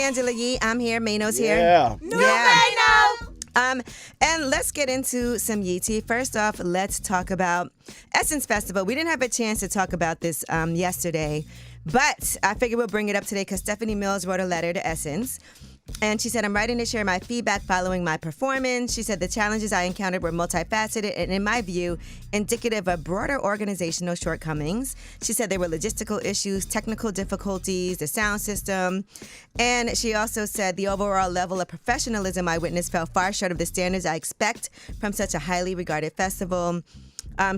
Angela Yee. I'm here. Mano's here. Yeah. Mano. And let's get into some Yee tea. First off, let's talk about Essence Festival. We didn't have a chance to talk about this yesterday, but I figured we'll bring it up today because Stephanie Mills wrote a letter to Essence. And she said, I'm writing to share my feedback following my performance. She said the challenges I encountered were multifaceted and, in my view, indicative of broader organizational shortcomings. She said there were logistical issues, technical difficulties, the sound system. And she also said the overall level of professionalism I witnessed fell far short of the standards I expect from such a highly regarded festival.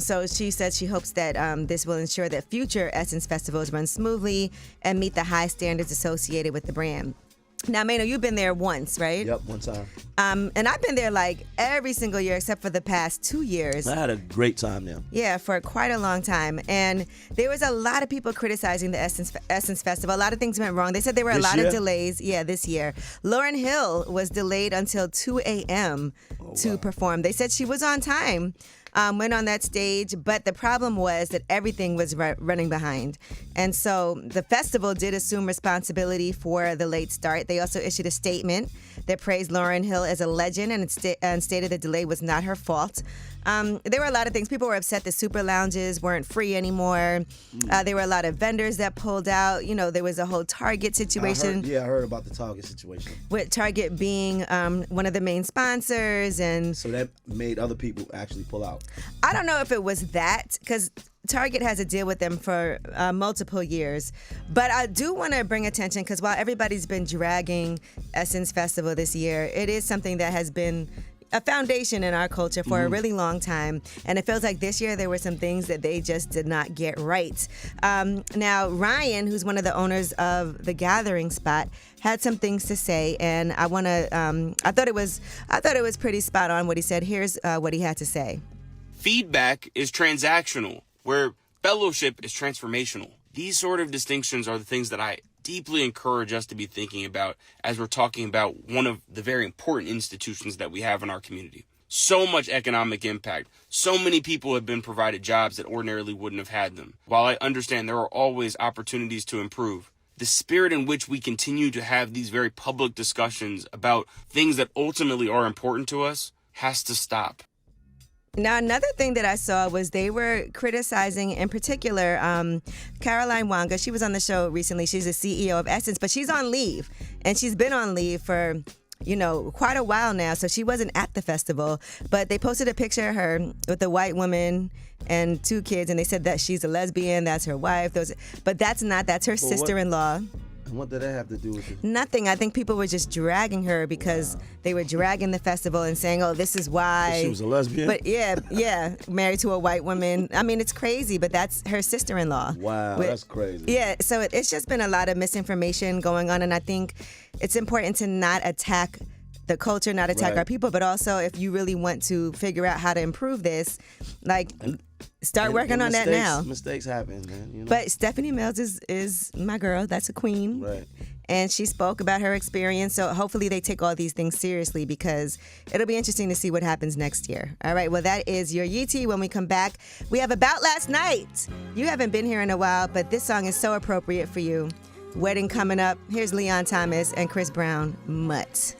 So she said she hopes that this will ensure that future Essence festivals run smoothly and meet the high standards associated with the brand. Now, Mano, you've been there once, right? Yep, one time. And I've been there like every single year except for the past 2 years. I had a great time there. Yeah, for quite a long time. And there was a lot of people criticizing the Essence Festival. A lot of things went wrong. They said there were a lot of delays. Yeah, this year. Lauryn Hill was delayed until 2 a.m. to perform. They said she was on time. Went on that stage, but the problem was that everything was running behind. And so the festival did assume responsibility for the late start. They also issued a statement that praised Lauryn Hill as a legend and stated the delay was not her fault. There were a lot of things. People were upset that super lounges weren't free anymore. There were a lot of vendors that pulled out. You know, there was a whole Target situation. I heard about the Target situation. With Target being one of the main sponsors. And so that made other people actually pull out. I don't know if it was that, because Target has a deal with them for multiple years. But I do want to bring attention, because while everybody's been dragging Essence Festival this year, it is something that has been a foundation in our culture for a really long time. And it feels like this year there were some things that they just did not get right. Now, Ryan, who's one of the owners of the Gathering Spot, had some things to say, and I want to. I thought it was pretty spot on what he said. Here's what he had to say. Feedback is transactional, where fellowship is transformational. These sort of distinctions are the things that I deeply encourage us to be thinking about as we're talking about one of the very important institutions that we have in our community. So much economic impact. So many people have been provided jobs that ordinarily wouldn't have had them. While I understand there are always opportunities to improve, the spirit in which we continue to have these very public discussions about things that ultimately are important to us has to stop. Now, another thing that I saw was they were criticizing, in particular, Caroline Wanga. She was on the show recently. She's the CEO of Essence, but she's on leave. And she's been on leave for, quite a while now. So she wasn't at the festival. But they posted a picture of her with a white woman and 2 kids. And they said that she's a lesbian. That's her wife. But that's not. That's her sister-in-law. And what did that have to do with it? Nothing. I think people were just dragging her because they were dragging the festival and saying, oh, this is why. But she was a lesbian? But yeah, married to a white woman. I mean, it's crazy, but that's her sister-in-law. Wow, that's crazy. Yeah, so it's just been a lot of misinformation going on, and I think it's important to not attack the culture, not attack our people, but also if you really want to figure out how to improve this, start working on that now. Mistakes happen, man. But Stephanie Mills is my girl. That's a queen. Right. And she spoke about her experience. So hopefully they take all these things seriously, because it'll be interesting to see what happens next year. All right. Well, that is your Yee tea. When we come back, we have About Last Night. You haven't been here in a while, but this song is so appropriate for you. Wedding coming up. Here's Leon Thomas and Chris Brown, Mutt.